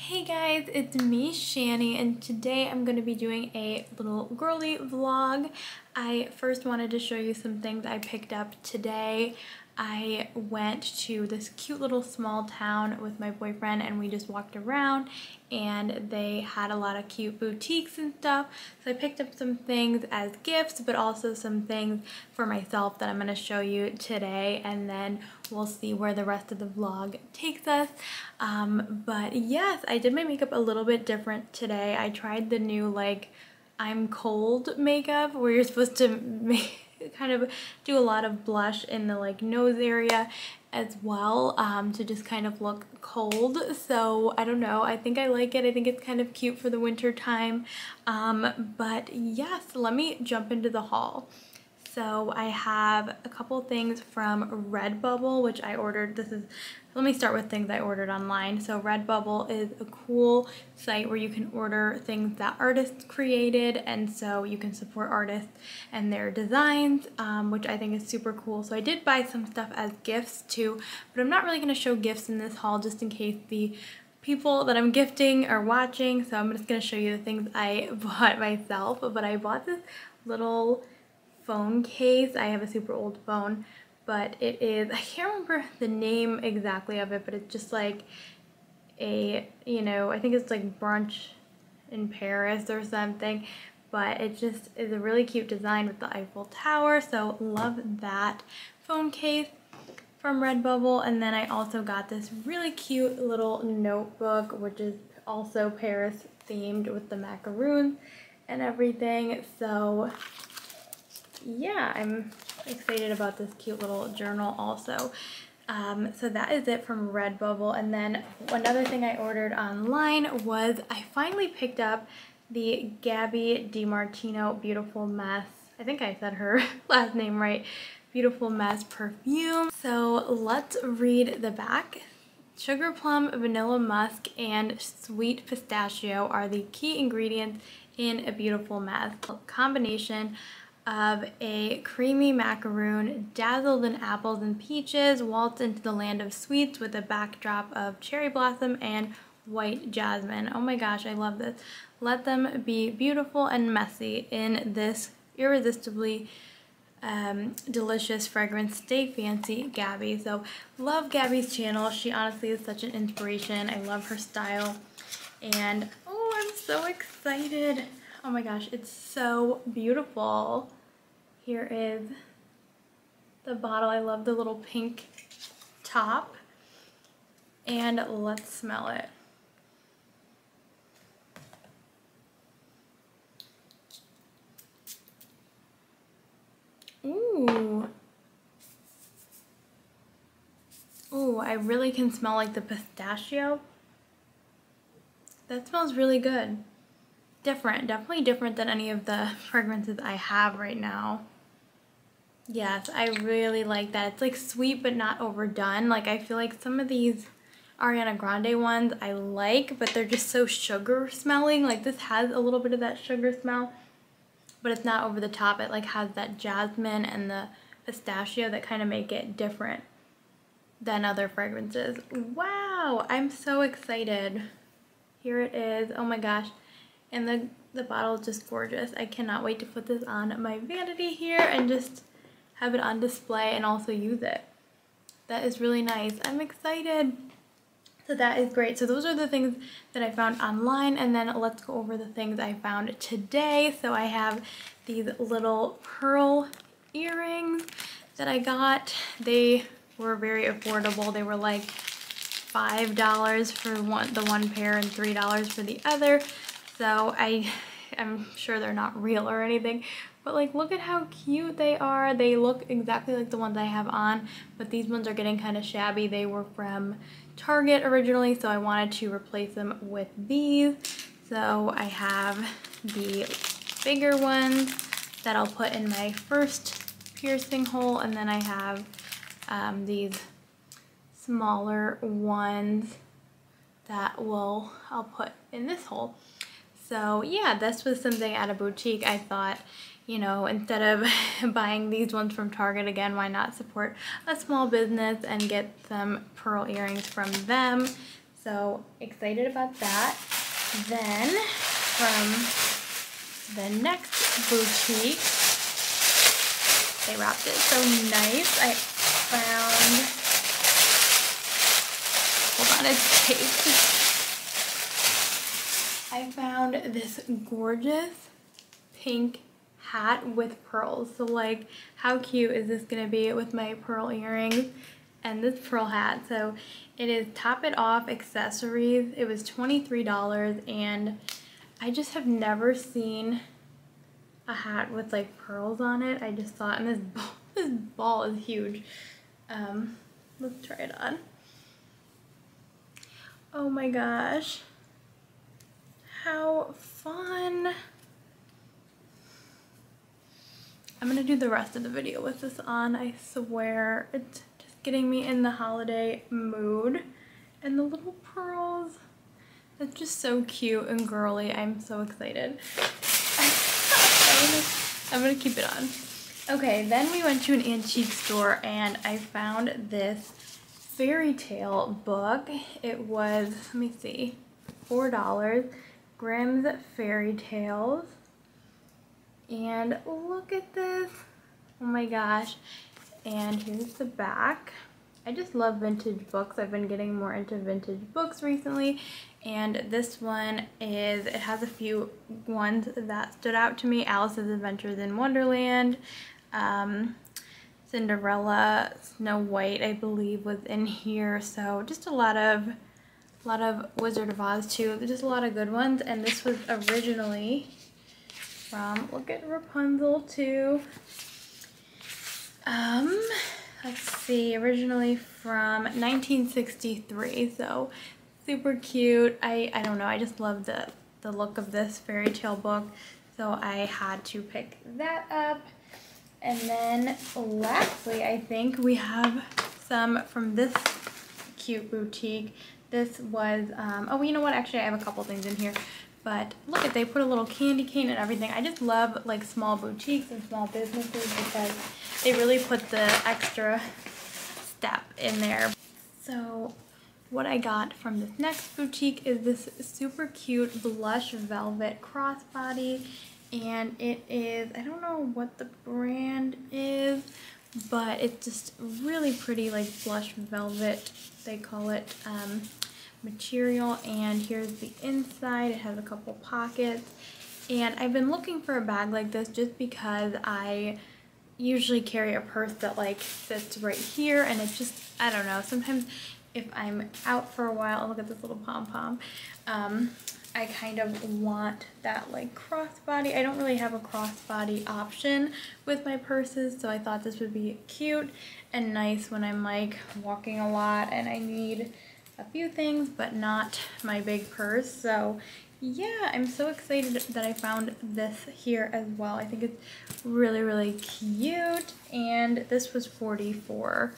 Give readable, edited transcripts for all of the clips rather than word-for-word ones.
Hey guys, it's me, Shani, and today I'm going to be doing a little girly vlog. I first wanted to show you some things I picked up today. I went to this cute little small town with my boyfriend and we just walked around and they had a lot of cute boutiques and stuff. So I picked up some things as gifts, but also some things for myself that I'm going to show you today, and then we'll see where the rest of the vlog takes us. But yes, I did my makeup a little bit different today. I tried the new I'm cold makeup where you're supposed to kind of do a lot of blush in the nose area as well, to just kind of look cold. So I don't know, I think I like it. I think it's kind of cute for the winter time. But yes, let me jump into the haul. So I have a couple things from Redbubble, which I ordered. Let me start with things I ordered online. So Redbubble is a cool site where you can order things that artists created, and so you can support artists and their designs, which I think is super cool. So I did buy some stuff as gifts too, but I'm not really going to show gifts in this haul just in case the people that I'm gifting are watching. So I'm just going to show you the things I bought myself. But I bought this little phone case. I have a super old phone, but it is, I can't remember the name exactly of it, but it's just like a, I think it's like brunch in Paris or something, but it just is a really cute design with the Eiffel Tower. So love that phone case from Redbubble. And then I also got this really cute little notebook, which is also Paris themed with the macaroons and everything. So yeah, I'm excited about this cute little journal also. So that is it from Redbubble. And then another thing I ordered online was I finally picked up the Gabby DiMartino Beautiful Mess. I think I said her last name right. Beautiful Mess perfume. So let's read the back. Sugar plum, vanilla musk, and sweet pistachio are the key ingredients in a beautiful mess. A combination of a creamy macaroon dazzled in apples and peaches, waltz into the land of sweets with a backdrop of cherry blossom and white jasmine. Oh my gosh, I love this. Let them be beautiful and messy in this irresistibly delicious fragrance. Stay fancy, Gabby. So love Gabby's channel. She honestly is such an inspiration. I love her style. And oh, I'm so excited. Oh my gosh, it's so beautiful. Here is the bottle. I love the little pink top. And let's smell it. Ooh. Ooh, I really can smell like the pistachio. That smells really good. Different, definitely different than any of the fragrances I have right now. Yes, I really like that. It's like sweet but not overdone. Like I feel like some of these Ariana Grande ones I like, but they're just so sugar smelling. Like this has a little bit of that sugar smell, but it's not over the top. It like has that jasmine and the pistachio that kind of make it different than other fragrances. Wow, I'm so excited. Here it is. Oh my gosh. And the bottle is just gorgeous. I cannot wait to put this on my vanity here and just have it on display and also use it. That is really nice. I'm excited. So that is great. So those are the things that I found online, and then let's go over the things I found today. So I have these little pearl earrings that I got. They were very affordable. They were like $5 for the one pair and $3 for the other. So I'm sure they're not real or anything, but like look at how cute they are. They look exactly like the ones I have on, but these ones are getting kind of shabby. They were from Target originally, so I wanted to replace them with these. So I have the bigger ones that I'll put in my first piercing hole, and then I have these smaller ones that I'll put in this hole. So yeah, this was something at a boutique. I thought, instead of buying these ones from Target again, why not support a small business and get some pearl earrings from them? So excited about that. Then from the next boutique, they wrapped it so nice. I found, hold on, it's taped. I found this gorgeous pink hat with pearls. So like, how cute is this gonna be with my pearl earrings and this pearl hat? So it is Top It Off accessories. It was $23 and I just have never seen a hat with like pearls on it. I just thought, and this ball is huge. Let's try it on. Oh my gosh. How fun. I'm gonna do the rest of the video with this on, I swear. It's just getting me in the holiday mood. And the little pearls, that's just so cute and girly. I'm so excited. I'm gonna keep it on. Okay, then we went to an antique store and I found this fairy tale book. It was, let me see, $4. Grimm's Fairy Tales. And look at this. Oh my gosh. And here's the back. I just love vintage books. I've been getting more into vintage books recently. And this one is, it has a few ones that stood out to me. Alice's Adventures in Wonderland. Cinderella, Snow White, I believe, was in here. So just a lot of Wizard of Oz too. Just a lot of good ones. And this was originally from, look at Rapunzel too. Let's see, originally from 1963. So super cute. I don't know, I just love the look of this fairy tale book. So I had to pick that up. And then lastly, I think we have some from this cute boutique. This was, oh, you know what? Actually, I have a couple things in here. But look at, they put a little candy cane and everything. I just love like small boutiques and small businesses because they really put the extra step in there. So what I got from this next boutique is this super cute blush velvet crossbody. And it is, I don't know what the brand is, but it's just really pretty, like blush velvet, they call it, material. And here's the inside. It has a couple pockets. And I've been looking for a bag like this just because I usually carry a purse that like sits right here, and it just, I don't know, sometimes if I'm out for a while, oh, look at this little pom-pom, I kind of want that like crossbody. I don't really have a crossbody option with my purses, so I thought this would be cute and nice when I'm like walking a lot and I need a few things but not my big purse. So yeah, I'm so excited that I found this here as well. I think it's really, really cute. And this was $44.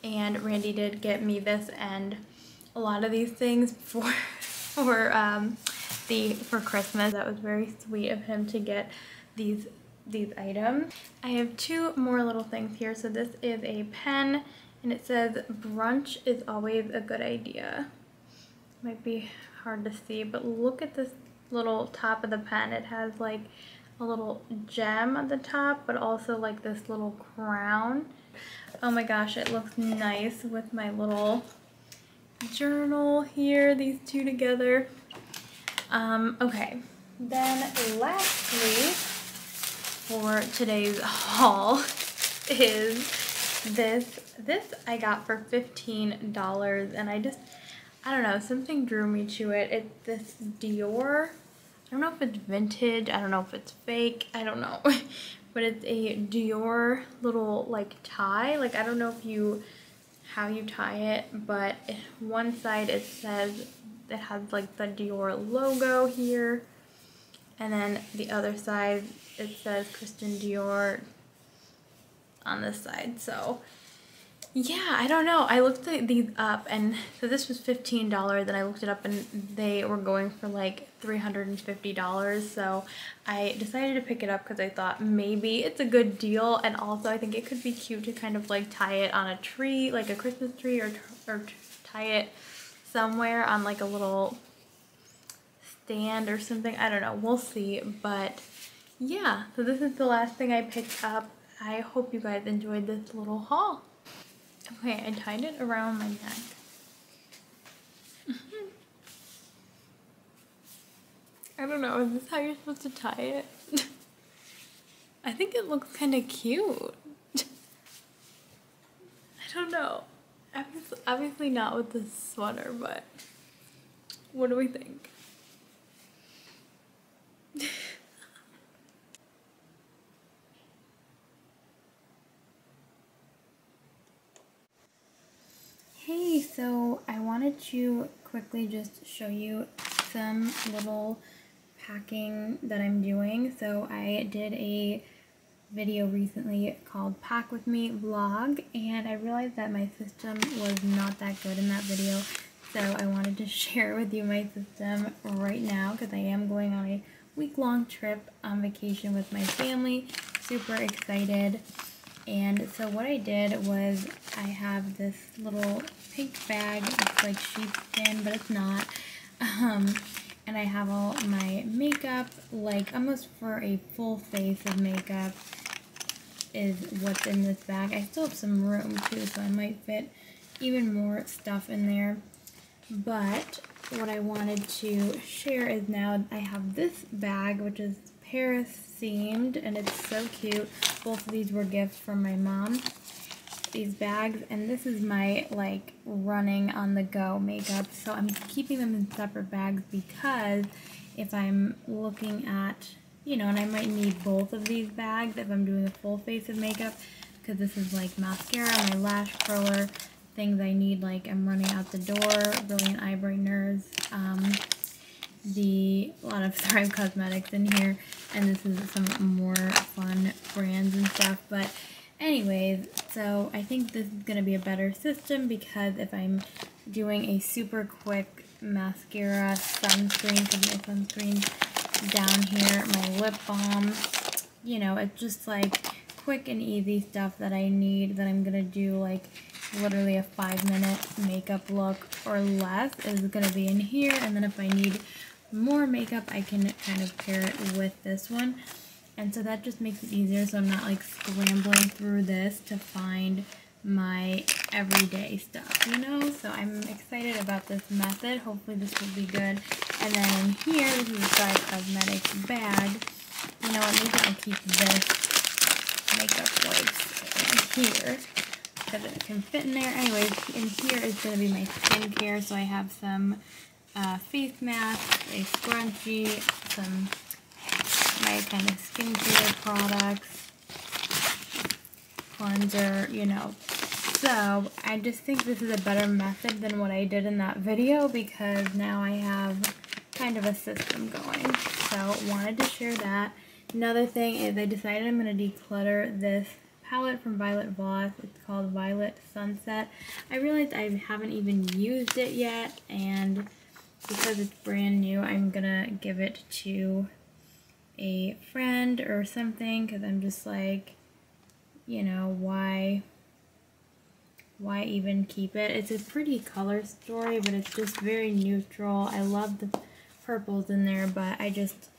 And Randy did get me this and a lot of these things for Christmas. That was very sweet of him to get these items. I have two more little things here. So this is a pen and it says brunch is always a good idea. Might be hard to see, but look at this little top of the pen. It has like a little gem at the top, but also like this little crown. Oh my gosh, it looks nice with my little journal here, these two together. Okay, then lastly for today's haul is this I got for $15, and I don't know, something drew me to it. It's this Dior. I don't know if it's vintage, I don't know if it's fake, I don't know. But it's a Dior little like tie. Like, I don't know if how you tie it, but one side it says, it has like the Dior logo here. And then the other side it says Christian Dior on this side. So yeah, I don't know. I looked these up, and so this was $15, and I looked it up and they were going for like $350. So I decided to pick it up because I thought maybe it's a good deal, and also I think it could be cute to kind of like tie it on a tree, like a Christmas tree, or tie it somewhere on like a little stand or something. I don't know, we'll see. But yeah, so this is the last thing I picked up. I hope you guys enjoyed this little haul. Okay, I tied it around my neck. I don't know, is this how you're supposed to tie it? I think it looks kind of cute. I don't know. Obviously not with this sweater, but what do we think? Hey, so I wanted to quickly just show you some little packing that I'm doing. So I did a video recently called Pack With Me Vlog, and I realized that my system was not that good in that video. So I wanted to share with you my system right now because I am going on a week-long trip on vacation with my family. Super excited. And so what I did was I have this little pink bag. It's like sheepskin, but it's not. And I have all my makeup, like almost for a full face of makeup is what's in this bag. I still have some room too, so I might fit even more stuff in there. But what I wanted to share is now I have this bag, which is Paris themed, and it's so cute. Both of these were gifts from my mom, these bags, and this is my like running on the go makeup. So I'm keeping them in separate bags because if I'm looking at, you know, and I might need both of these bags if I'm doing a full face of makeup, because this is like mascara, my lash curler, things I need, like I'm running out the door, brilliant eye brighteners, a lot of Thrive Cosmetics in here, and this is some more fun brands and stuff. But anyways, so I think this is going to be a better system because if I'm doing a super quick mascara, sunscreen, because my sunscreen's down here, my lip balm, you know, it's just like quick and easy stuff that I need, that I'm going to do like literally a 5-minute makeup look or less is going to be in here. And then if I need more makeup, I can kind of pair it with this one. And so that just makes it easier, so I'm not like scrambling through this to find my everyday stuff, you know? So I'm excited about this method. Hopefully this will be good. And then in here, this is a Thrive Cosmetics bag. You know what, maybe I'll keep this makeup wipes in here because it can fit in there. Anyways, in here is going to be my skincare. So I have some face mask, a scrunchie, some my kind of skincare products, cleanser, you know. So I just think this is a better method than what I did in that video because now I have kind of a system going. So wanted to share that. Another thing is I decided I'm going to declutter this palette from Violet Voss. It's called Violet Sunset. I realized I haven't even used it yet, and because it's brand new, I'm gonna give it to a friend or something because I'm just like, you know, why even keep it? It's a pretty color story, but it's just very neutral. I love the purples in there, but I just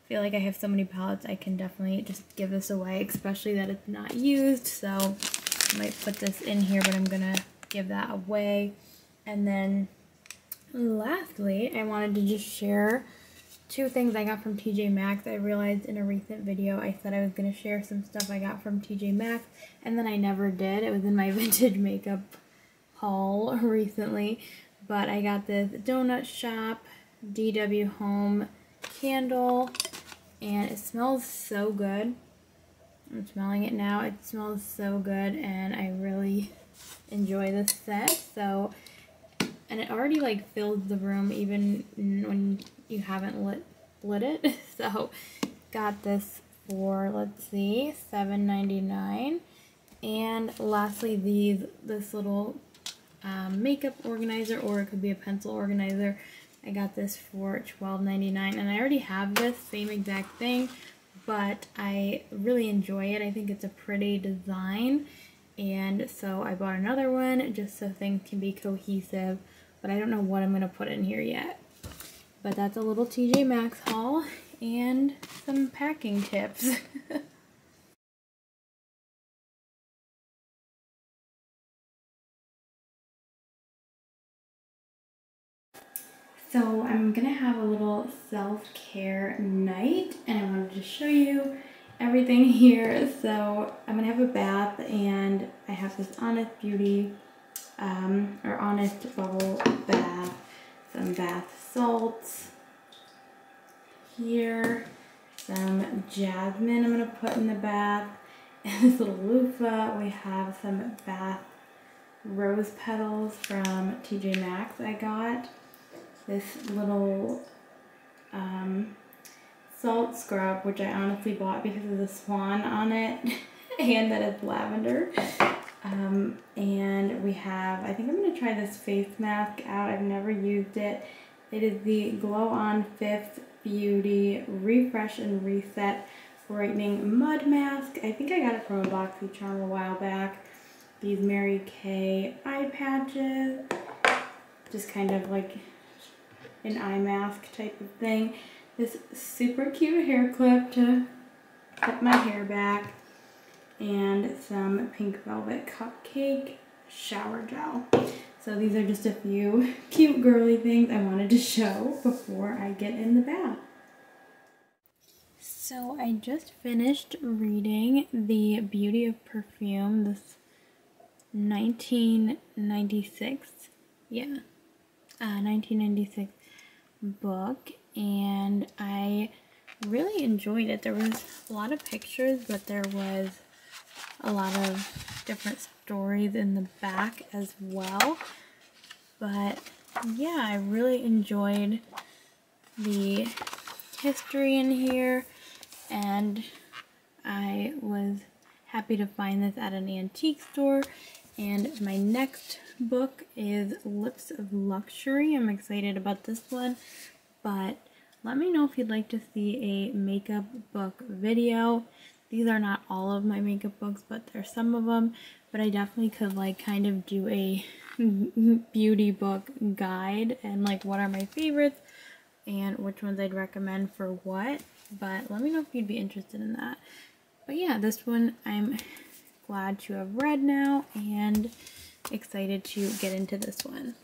feel like I have so many palettes, I can definitely just give this away, especially that it's not used. So I might put this in here, but I'm gonna give that away. And then lastly, I wanted to just share two things I got from TJ Maxx. I realized in a recent video I said I was going to share some stuff I got from TJ Maxx, and then I never did. It was in my vintage makeup haul recently. But I got this Donut Shop DW Home candle, and it smells so good. I'm smelling it now. It smells so good, and I really enjoy this set. So, and it already like fills the room even when you haven't lit it. So got this for, let's see, $7.99. And lastly, this little makeup organizer, or it could be a pencil organizer. I got this for $12.99, and I already have this same exact thing, but I really enjoy it. I think it's a pretty design, and so I bought another one just so things can be cohesive but I don't know what I'm gonna put in here yet. But that's a little TJ Maxx haul and some packing tips. So I'm gonna have a little self-care night and I wanted to show you everything here. So I'm gonna have a bath and I have this Honest Beauty or Honest Bubble Bath, some bath salts here, some jasmine I'm gonna put in the bath, and this little loofah. We have some bath rose petals from TJ Maxx I got. This little salt scrub, which I honestly bought because of the swan on it, and that it's lavender. And we have, I think I'm going to try this face mask out. I've never used it. It is the Glow On Fifth Beauty Refresh and Reset Brightening Mud Mask. I think I got it from a BoxyCharm a while back. These Mary Kay eye patches, just kind of like an eye mask type of thing. This super cute hair clip to put my hair back, and some pink velvet cupcake shower gel. So these are just a few cute girly things I wanted to show before I get in the bath. So I just finished reading The Beauty of Perfume, this 1996 book, and I really enjoyed it. There was a lot of pictures, but there was a lot of different stories in the back as well. But yeah, I really enjoyed the history in here, and I was happy to find this at an antique store. And my next book is Lips of Luxury. I'm excited about this one, but let me know if you'd like to see a makeup book video. These are not all of my makeup books, but there's some of them. But I definitely could like kind of do a beauty book guide and like what are my favorites and which ones I'd recommend for what. But let me know if you'd be interested in that. But yeah, this one I'm glad to have read now and excited to get into this one.